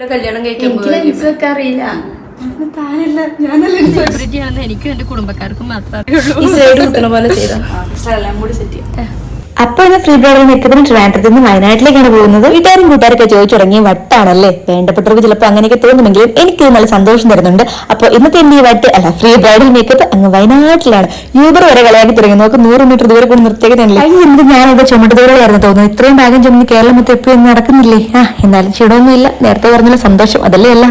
കല്യാണം അറിയില്ല. എനിക്കും എന്റെ കുടുംബക്കാർക്കും മാത്രമേ അപ്പൊ ഇന്ന് ഫ്രീ ബ്രൈഡൽ മേക്കപ്പിന് ട്രിവാൻഡ്രത്ത് നിന്ന് വയനാട്ടിലേക്കാണ് പോകുന്നത്. വീട്ടുകാരും കൂട്ടുകാരൊക്കെ ചോദിച്ചു തുടങ്ങി വട്ടാണല്ലേ, വേണ്ടപ്പെട്ടവർക്ക് ചിലപ്പോൾ അങ്ങനെയൊക്കെ തോന്നുമെങ്കിലും എനിക്ക് നല്ല സന്തോഷം തരുന്നുണ്ട്. അപ്പൊ ഇന്നത്തെ എന്റെ ഈ വട്ട് അല്ല ഫ്രീ ബ്രൈഡൽ മേക്കപ്പ് അങ്ങ് വയനാട്ടിലാണ്. യൂബർ വരെ കളയാക്കി തുടങ്ങി. നമുക്ക് 100 മീറ്റർ ദൂരെ കൊണ്ട് നിർത്തിയേക്കുന്നില്ലേ. എന്ത് ഞാനിവിടെ ചുമട്ടുതോടെയായിരുന്നു തോന്നുന്നു. ഇത്രയും ഭാഗം ചുമന്ന് കേരളം മൊത്തം എപ്പോഴും നടക്കുന്നില്ലേ. എന്നാലും ക്ഷീണമൊന്നുമില്ല. നേരത്തെ പറഞ്ഞുള്ള സന്തോഷം അതല്ലേ അല്ല.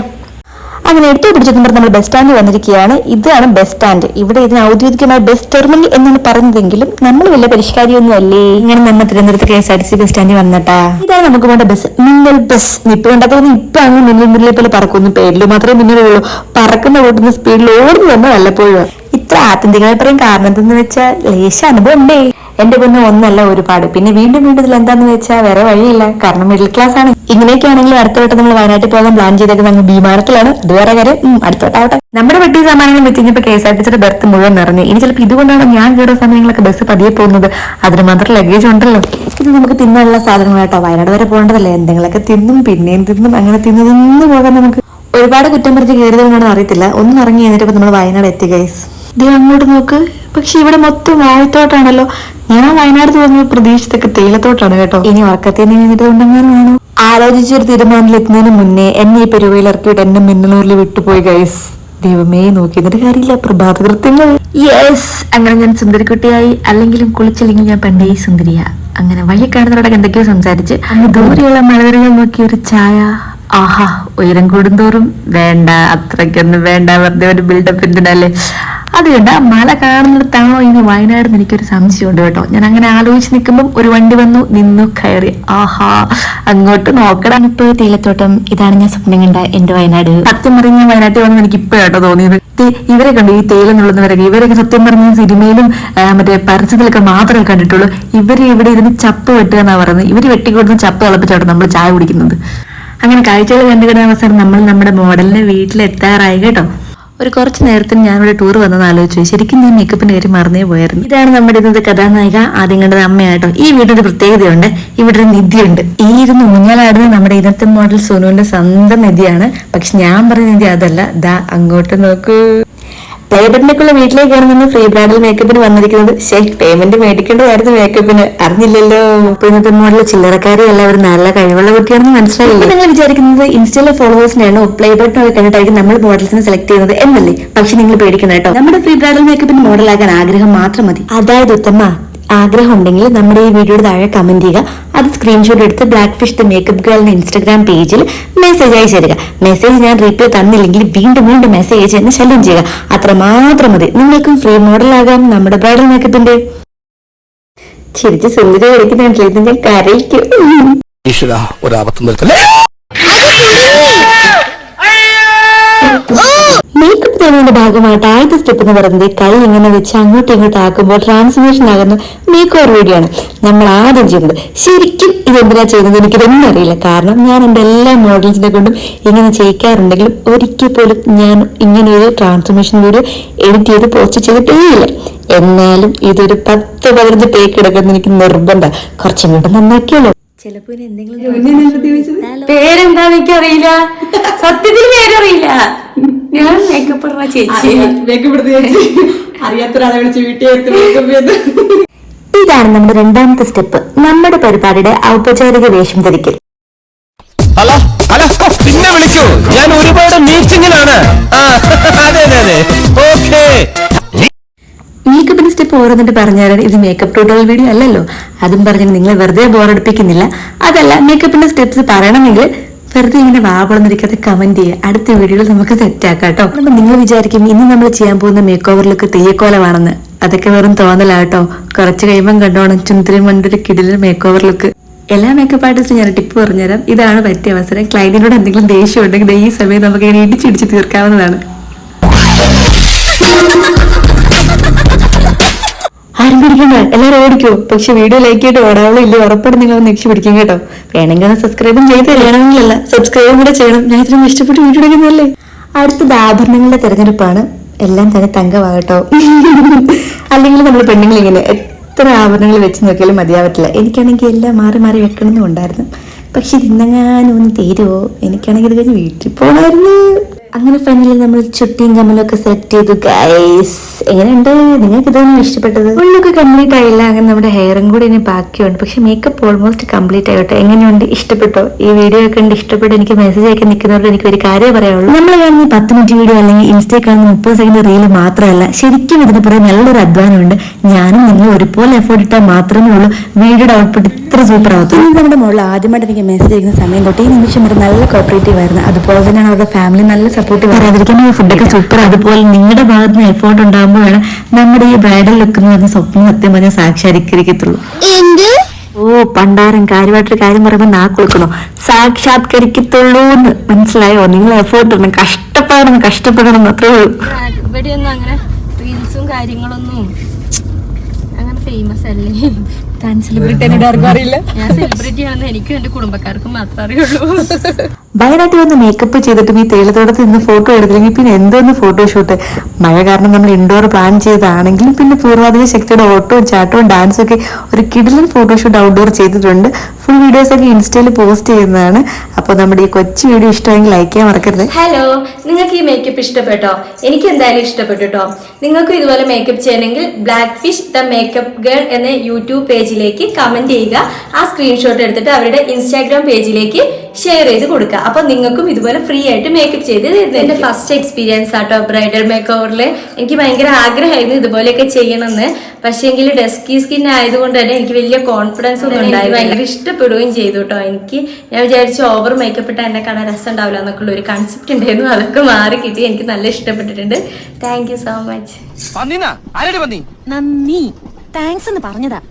അങ്ങനെ എടുത്തു പിടിച്ചെന്ന് നമ്മൾ ബസ് സ്റ്റാൻഡിൽ വന്നിരിക്കുകയാണ്. ഇതാണ് ബസ് സ്റ്റാൻഡ്. ഇവിടെ ഇതിന് ഔദ്യോഗികമായ ബസ് ടെർമിനൽ എന്നാണ് പറയുന്നതെങ്കിലും നമ്മൾ വലിയ പരിഷ്കാരിയൊന്നും അല്ലേ. ഇങ്ങനെ നമ്മൾ തിരുവനന്തപുരത്ത് KSRTC ബസ് സ്റ്റാൻഡിൽ വന്നിട്ടാ. ഇതാണ് നമുക്ക് വേണ്ട ബസ്, മിന്നൽ ബസ്. ഇപ്പൊ കണ്ടാത്തോന്ന് ഇപ്പൊ അങ്ങ് മിന്നൽ പോലെ പറക്കുന്നു. പേരിൽ മാത്രമേ മിന്നലുള്ളൂ. പറക്കുന്ന കൂട്ടുന്ന സ്പീഡിൽ ഓടുന്നു തന്നെ വല്ലപ്പോഴും. ഇത്ര ആത്യന്തികമായി പറയും കാരണം എന്തെന്ന് വെച്ചാൽ ലേശ അനുഭവം ഉണ്ടേ. എന്റെ പൊന്ന് ഒന്നല്ല ഒരുപാട്. പിന്നെ വീണ്ടും ഇതിൽ എന്താന്ന് വെച്ചാൽ വേറെ വഴിയില്ല, കാരണം മിഡിൽ ക്ലാസ് ആണ്. ഇങ്ങനെയൊക്കെ ആണെങ്കിൽ അടുത്ത വട്ടം നമ്മൾ വയനാട്ടിൽ പോകാൻ പ്ലാൻ ചെയ്തേക്കുന്നത് അങ്ങ് വിമാനത്തിലാണ്. അത് വേറെ കാര്യം. അടുത്തോട്ടാവട്ടെ. നമ്മുടെ വെട്ടി സാമാനങ്ങൾ വെച്ച് കഴിഞ്ഞപ്പോൾ KSRTC ബർത്ത് മുഴുവൻ നിറഞ്ഞു. ഇനി ചിലപ്പോൾ ഇതുകൊണ്ടാണ് ഞാൻ കയറുന്ന സമയങ്ങളൊക്കെ ബസ് പതിയെ പോകുന്നത്. അതിന് മാത്രം ലഗേജ് ഉണ്ടല്ലോ. ഇത് നമുക്ക് തിന്നാനുള്ള സാധനങ്ങളാട്ടോ. വയനാട് വരെ പോകേണ്ടതല്ലേ. എന്തെങ്കിലുമൊക്കെ തിന്നും പിന്നെയും തിന്നും അങ്ങനെ തിന്നു പോകാൻ നമുക്ക് ഒരുപാട് കുറ്റം പറിച്ച് കയറിയതെന്നാണെന്ന് അറിയത്തില്ല. ഒന്നും ഇറങ്ങി കഴിഞ്ഞിട്ട് നമ്മൾ വയനാട് എത്തി ഗൈസ്. ദേ അങ്ങോട്ട് നോക്ക്. പക്ഷെ ഇവിടെ മൊത്തം വാഴത്തോട്ടാണല്ലോ. ഞാൻ വയനാട് തോന്നുന്ന പ്രതീക്ഷിച്ചതൊക്കെ തേയിലത്തോട്ടാണ് കേട്ടോ. ഇനി ഉറക്കത്തിൽ നീങ്ങിട്ടുണ്ടെന്നാണോ ആലോചിച്ചൊരു തീരുമാനത്തിൽ എത്തുന്നതിന് മുന്നേ എന്നെ ഈ പെരുവയിൽ ഇറക്കിയിട്ട് എന്നെ മിന്നലൂരിൽ വിട്ടുപോയി ഗൈസ്. ദൈവമേ, നോക്കിയതിന്റെ കാര്യമില്ല. പ്രഭാത കൃത്യങ്ങൾ. യെസ്, അങ്ങനെ ഞാൻ സുന്ദരിക്കുട്ടിയായി. അല്ലെങ്കിലും കുളിച്ചില്ലെങ്കിൽ ഞാൻ പണ്ടേ സുന്ദരിയാ. അങ്ങനെ വഴി കാണുന്നവരോടൊക്കെ എന്തൊക്കെയോ സംസാരിച്ച് അങ്ങ് ദൂരെയുള്ള മലനിരകൾ നോക്കി ഒരു ചായ. ആഹാ, ഉയരം കൂടുന്തോറും വേണ്ട, അത്രയ്ക്കൊന്നും വേണ്ട, വെറുതെ ഒരു ബിൽഡപ്പിന്റെല്ലേ. അതുകൊണ്ട് മല കാണുന്നിടത്താണോ ഇനി വയനാട് എന്ന് എനിക്കൊരു സംശയമുണ്ട് കേട്ടോ. ഞാൻ അങ്ങനെ ആലോചിച്ച് നിൽക്കുമ്പോൾ ഒരു വണ്ടി വന്നു, നിന്നു, കയറി. ആഹാ, അങ്ങോട്ട് നോക്കണം. ഇപ്പൊ തേയിലത്തോട്ടം. ഇതാണ് ഞാൻ സ്വപ്നം കണ്ട എന്റെ വയനാട്. സത്യം പറഞ്ഞ വയനാട്ടിൽ വന്ന് എനിക്ക് ഇപ്പൊ കേട്ടോ തോന്നിയത്. ഇവരെ കണ്ടു, ഈ തേയില എന്നുള്ളവരൊക്കെ. ഇവരൊക്കെ സത്യം പറഞ്ഞ സിനിമയിലും മറ്റേ പരസ്യത്തിലൊക്കെ മാത്രമേ കണ്ടിട്ടുള്ളൂ. ഇവര് ഇവിടെ ഇതിന് ചപ്പ് വെട്ടുക എന്നാ പറയുന്നത്. ഇവര് വെട്ടിക്കൊടുത്ത് ചപ്പ് തിളപ്പിച്ചോട്ടോ നമ്മൾ ചായ കുടിക്കുന്നത്. അങ്ങനെ കാഴ്ചകൾ കണ്ടുകിടുന്ന അവസരം നമ്മൾ നമ്മുടെ മോഡലിന്റെ വീട്ടിലെത്താറായി കേട്ടോ. ഒരു കുറച്ച് നേരത്തിന് ഞാനിവിടെ ടൂർ വന്നെന്ന് ആലോചിച്ചു. ശരിക്കും ഞാൻ മേക്കപ്പിന്റെ കാര്യം മറന്നേ പോയായിരുന്നു. ഇതാണ് നമ്മുടെ ഇന്നത്തെ കഥാനായിക. ആദ്യം കണ്ടത് അമ്മയാട്ടോ. ഈ വീടിന്റെ പ്രത്യേകതയുണ്ട്, ഇവിടെ ഒരു നിധിയുണ്ട്. ഈ ഇരുന്ന് ഊഞ്ഞാലാടുന്നത് നമ്മുടെ ഇന്നത്തെ മോഡൽ സോനുവിന്റെ സ്വന്തം നിധിയാണ്. പക്ഷെ ഞാൻ പറഞ്ഞ നിധി അതല്ല. ദാ അങ്ങോട്ട് നോക്കൂ. പ്ലേബട്ടിനൊക്കെയുള്ള വീട്ടിലേക്ക് കയറുന്ന ഫ്രീ ബ്രൈഡൽ മേക്കപ്പിന് വന്നിരിക്കുന്നത്. പേയ്മെന്റ് മേടിക്കേണ്ടതായിരുന്നു മേക്കപ്പിന്. അറിഞ്ഞില്ലല്ലോ. ഇന്നത്തെ മോഡൽ ചില്ലറക്കാരി അല്ല, ഒരു നല്ല കഴിവുള്ള കുട്ടിയാണെന്ന് മനസ്സിലായില്ലേ. നിങ്ങൾ വിചാരിക്കുന്നത് ഇൻസ്റ്റയിലെ ഫോളോവേഴ്സിനാണോ പ്ലേബട്ടിനൊക്കെ കണ്ടിട്ടായിരിക്കും നമ്മൾ മോഡൽസിനെ സെലക്ട് ചെയ്യുന്നത് എന്നല്ലേ. പക്ഷെ നിങ്ങൾ പേടിക്കണം കേട്ടോ. നമ്മുടെ ഫ്രീ ബ്രൈഡൽ മേക്കപ്പിന് മോഡലാകാൻ ആഗ്രഹം മാത്രം മതി. അതായത് ഉത്തമ ആഗ്രഹം ഉണ്ടെങ്കിൽ നമ്മുടെ ഈ വീഡിയോയുടെ താഴെ കമന്റ് ചെയ്യുക. അത് സ്ക്രീൻഷോട്ട് എടുത്ത് black fish the makeup girl എന്ന ഇൻസ്റ്റാഗ്രാം പേജിൽ മെസ്സേജ് അയച്ചു തരിക. മെസ്സേജ് ഞാൻ റീപ്ലൈ തന്നില്ലെങ്കിൽ വീണ്ടും മെസ്സേജ് അയച്ച് എന്നെ ശല്യം ചെയ്യുക. അത്രമാത്രം മതി. നിങ്ങൾക്കും ഫ്രീ മോഡലാകാം നമ്മുടെ ബ്രൈഡൽ മേക്കപ്പിന്റെ. ചിരിച്ച് സുന്ദരി കളിക്കുന്നുണ്ടല്ലോ, ഇത് ഞാൻ കരയിക്കും. മേക്കപ്പ് ചെയ്യുന്നതിന്റെ ഭാഗമായിട്ട് ആദ്യത്തെ സ്റ്റെപ്പ് എന്ന് പറയുന്നത് കൈ ഇങ്ങനെ വെച്ച് അങ്ങോട്ടും ഇങ്ങോട്ടും ആക്കുമ്പോൾ ട്രാൻസ്ഫോർമേഷൻ ആകുന്ന മേക്ക് ഓവർ വീഡിയോ ആണ് നമ്മൾ ആദ്യം ചെയ്യുന്നത്. ശരിക്കും ഇതെന്തിനാ ചെയ്യുന്നത് എനിക്കിതൊന്നും അറിയില്ല. കാരണം ഞാൻ എൻ്റെ എല്ലാ മോഡൽസിനെ കൊണ്ടും ഇങ്ങനെ ചെയ്യിക്കാറുണ്ടെങ്കിലും ഒരിക്കൽ പോലും ഞാൻ ഇങ്ങനെ ഒരു ട്രാൻസ്ഫോർമേഷൻ വീഡിയോ എഡിറ്റ് ചെയ്ത് പോസ്റ്റ് ചെയ്തിട്ടേയില്ല. എന്നാലും ഇതൊരു 10-15 ടേക്ക് എടുക്കുന്ന എനിക്ക് നിർബന്ധം. കുറച്ചും കൂടെ നന്നാക്കിയല്ലോ. ചിലപ്പോ പേരെന്താന്ന് എനിക്കറിയില്ല. സത്യത്തിൽ പേരറിയില്ല. ഞാൻ മേക്കപ്പ് ചേച്ചി അറിയാത്തൊരാളെ വിളിച്ച് വീട്ടിൽ. ഇതാണ് നമ്മുടെ രണ്ടാമത്തെ സ്റ്റെപ്പ്, നമ്മുടെ പരിപാടിയുടെ ഔപചാരിക വേഷം ധരിക്കൽ. ഹലോ ഹലോ, പിന്നെ വിളിക്കൂ. ഞാൻ ഒരുപാട് മീറ്റിംഗിലാണ്. മേക്കപ്പിന്റെ സ്റ്റെപ്പ് ഓരോന്നിട്ട് പറഞ്ഞുതരാൻ ഇത് മേക്കപ്പ് ട്യൂട്ടോറിയൽ വീഡിയോ അല്ലല്ലോ. അതും പറഞ്ഞ് നിങ്ങളെ വെറുതെ ബോറടിപ്പിക്കുന്നില്ല. അതല്ല, മേക്കപ്പിന്റെ സ്റ്റെപ്സ് പറയണമെങ്കിൽ വെറുതെ ഇങ്ങനെ വാവളന്നിരിക്കാതെ കമന്റ് ചെയ്യുക. അടുത്ത വീഡിയോയിൽ നമുക്ക് സെറ്റാക്കാം കേട്ടോ. നിങ്ങൾ വിചാരിക്കും ഇന്ന് നമ്മൾ ചെയ്യാൻ പോകുന്ന മേക്ക് ഓവർ ലുക്ക് തെയ്യക്കോലമാണെന്ന്. അതൊക്കെ വെറും തോന്നലാട്ടോ. കുറച്ച് കഴിയുമ്പം കണ്ടോണം ചുന്തിരി മണ്ടൊരു കിടിലൻ മേക്ക് ഓവർ ലുക്ക്. എല്ലാ മേക്കപ്പ് ആർട്ടിസ്റ്റും ഞാൻ ടിപ്പ് പറഞ്ഞുതരാം. ഇതാണ് പറ്റിയ അവസരം. ക്ലൈന്റിനോട് എന്തെങ്കിലും ദേഷ്യം ഉണ്ടെങ്കിൽ ഈ സമയം നമുക്ക് ഇങ്ങനെ ഇടിച്ചിടിച്ച് തീർക്കാവുന്നതാണ്. ആരും പിടിക്കണ്ട, എല്ലാവരും ഓടിക്കോ. പക്ഷെ വീഡിയോ ലൈക്ക് ചെയ്തിട്ട് ഓടാവളോ ഇല്ല ഉറപ്പായിട്ട് നിങ്ങൾ നെക്സ്റ്റ് പിടിക്കും കേട്ടോ. വേണമെങ്കിൽ ഒന്ന് സബ്സ്ക്രൈബും ചെയ്ത് വേണമെങ്കിലല്ല സബ്സ്ക്രൈബും കൂടെ ചെയ്യണം. ഞാൻ ഇത്രയും ഇഷ്ടപ്പെട്ട് വീഡിയോ എടുക്കുന്നതല്ലേ. അടുത്തത് ആഭരണങ്ങളുടെ തെരഞ്ഞെടുപ്പാണ്. എല്ലാം തന്നെ തങ്കമാകട്ടോ. അല്ലെങ്കിൽ നമ്മൾ പെണ്ണുങ്ങൾ ഇങ്ങനെ എത്ര ആഭരണങ്ങൾ വെച്ച് നോക്കിയാലും മതിയാവത്തില്ല. എനിക്കാണെങ്കിൽ എല്ലാം മാറി മാറി വെക്കണമെന്നുണ്ടായിരുന്നു. പക്ഷെ ഇന്നെങ്ങാനും ഒന്ന് തീരുമോ? എനിക്കാണെങ്കിൽ ഇത് കഴിഞ്ഞ് വീട്ടിൽ പോകണമായിരുന്നു. അങ്ങനെ ഫൈനലി നമ്മൾ ചുട്ടിയും കമ്മലും ഒക്കെ സെലക്ട് ചെയ്തു ഗൈസ്. എങ്ങനെയുണ്ട്? നിങ്ങൾക്ക് ഇതൊന്നും ഇഷ്ടപ്പെട്ടത്? ഉള്ളൊക്കെ കംപ്ലീറ്റ് ആയില്ല. അങ്ങനെ നമ്മുടെ ഹെയറും കൂടി ഇനി ബാക്കിയുണ്ട്. പക്ഷെ മേക്കപ്പ് ഓൾമോസ്റ്റ് കംപ്ലീറ്റ് ആയിട്ടോ. എങ്ങനെയുണ്ട്? ഇഷ്ടപ്പെട്ടോ? ഈ വീഡിയോ ഒക്കെ ഉണ്ട് ഇഷ്ടപ്പെട്ട് എനിക്ക് മെസ്സേജ് അയക്കാൻ നിൽക്കുന്നവരോട് എനിക്ക് ഒരു കാര്യം പറയാനുള്ളൂ. നമ്മൾ കാണുന്ന 10 മിനിറ്റ് വീഡിയോ അല്ലെങ്കിൽ ഇൻസ്റ്റയിൽ കാണുന്ന 30 സെക്കൻഡ് റീല് മാത്രമല്ല, ശരിക്കും ഇതിന് പുറകെ നല്ലൊരു അധ്വാനമുണ്ട്. ഞാനും നിങ്ങൾ ഒരുപോലെ എഫോർട്ട് ഇട്ടാൽ മാത്രമേ ഉള്ളൂ വീഡിയോയുടെ ഔട്ട്പുട്ട് ഇത്ര സൂപ്പർ ആവത്തുള്ളൂ. നമ്മുടെ മോളിൽ ആദ്യമായിട്ട് എനിക്ക് മെസ്സേജ് അയക്കുന്ന സമയം തൊട്ട് ഈ നിമിഷം വരെ നല്ല കോപ്പറേറ്റീവ് ആയിരുന്നു. അതുപോലെ തന്നെയാണ് അവരുടെ ഫാമിലി നല്ല സപ്പോർട്ട് പറയാതിരിക്കാൻ. ഫുഡൊക്കെ സൂപ്പർ. അതുപോലെ നിങ്ങളുടെ ഭാഗത്ത് നിന്ന് എഫോർട്ട് ഉണ്ടാകുമ്പോൾ വേണം നമ്മുടെ ഈ ബ്രൈഡൽ ലുക്ക് എന്ന് പറഞ്ഞ സ്വപ്നം സത്യം പറഞ്ഞാൽ സാക്ഷാത്കരിക്കത്തുള്ളൂ. ഓ പണ്ടാരം കാര്യമായിട്ടൊരു കാര്യം പറയുമ്പോൾ നാക്കൊടുക്കണോ? സാക്ഷാത്കരിക്കത്തുള്ളൂ എന്ന് മനസ്സിലായോ? നിങ്ങൾ എഫോർട്ട് ഇടണം, കഷ്ടപ്പെടണം അത്രേ ഉള്ളൂ. ഇവിടെയൊന്നും അങ്ങനെ റീൽസും കാര്യങ്ങളൊന്നും അങ്ങനെ ഫേമസ് അല്ലേ. താൻ സെലിബ്രിറ്റി അറിയില്ല. ഞാൻ സെലിബ്രിറ്റി ആണെന്ന് എനിക്കും എന്റെ കുടുംബക്കാർക്കും മാത്രമേ അറിയുള്ളൂ. വയനാട്ടിൽ വന്ന് മേക്കപ്പ് ചെയ്തിട്ടും ഈ തേയിലത്തോടത്ത് നിന്ന് ഫോട്ടോ എടുത്തില്ലെങ്കിൽ പിന്നെ എന്തോന്ന് ഫോട്ടോഷൂട്ട്. മഴ കാരണം നമ്മൾ ഇൻഡോർ പ്ലാൻ ചെയ്താണെങ്കിലും പിന്നെ പൂർവാധിക ശക്തിയുടെ ഓട്ടവും ചാട്ടവും ഡാൻസും ഒക്കെ ഒരു കിടിലൻ ഫോട്ടോഷൂട്ട് ഔട്ട്ഡോർ ചെയ്തിട്ടുണ്ട്. ഫുൾ വീഡിയോസ് ഒക്കെ ഇൻസ്റ്റയിൽ പോസ്റ്റ് ചെയ്യുന്നതാണ്. അപ്പോൾ നമ്മുടെ ഈ കൊച്ചു വീഡിയോ ഇഷ്ടമെങ്കിൽ ലൈക്ക് ചെയ്യാൻ മറക്കരുത്. ഹലോ, നിങ്ങൾക്ക് ഈ മേക്കപ്പ് ഇഷ്ടപ്പെട്ടോ? എനിക്ക് എന്തായാലും ഇഷ്ടപ്പെട്ടു കേട്ടോ. നിങ്ങൾക്കും ഇതുപോലെ മേക്കപ്പ് ചെയ്യണമെങ്കിൽ black fish the makeup girl എന്ന യൂട്യൂബ് പേജിലേക്ക് കമന്റ് ചെയ്യുക. ആ സ്ക്രീൻഷോട്ട് എടുത്തിട്ട് അവരുടെ ഇൻസ്റ്റാഗ്രാം പേജിലേക്ക് ഷെയർ ചെയ്ത് കൊടുക്കുക. അപ്പൊ നിങ്ങൾക്കും ഇതുപോലെ ഫ്രീ ആയിട്ട് മേക്കപ്പ് ചെയ്ത് തരുന്നത്. എന്റെ ഫസ്റ്റ് എക്സ്പീരിയൻസ് ആട്ടോ ബ്രൈഡൽ മേക്ക് ഓവറിൽ. എനിക്ക് ഭയങ്കര ആഗ്രഹമായിരുന്നു ഇതുപോലെയൊക്കെ ചെയ്യണമെന്ന്. പക്ഷേ എങ്കിൽ ഡസ്കി സ്കിൻ ആയതുകൊണ്ട് തന്നെ എനിക്ക് വലിയ കോൺഫിഡൻസ് ഒന്നും ഉണ്ടായി. ഭയങ്കര ഇഷ്ടപ്പെടുകയും ചെയ്തു കേട്ടോ. ഞാൻ വിചാരിച്ചു ഓവർ മേക്കപ്പ് ഇട്ടാൽ എന്നെ കാണാൻ രസം ഉണ്ടാവില്ല എന്നൊക്കെയുള്ള ഒരു കൺസെപ്റ്റ് ഉണ്ടായിരുന്നു. അതൊക്കെ മാറി കിട്ടി. എനിക്ക് നല്ല ഇഷ്ടപ്പെട്ടിട്ടുണ്ട്. Thank you so much. നന്ദി, താങ്ക്സ് എന്ന് പറഞ്ഞതാ.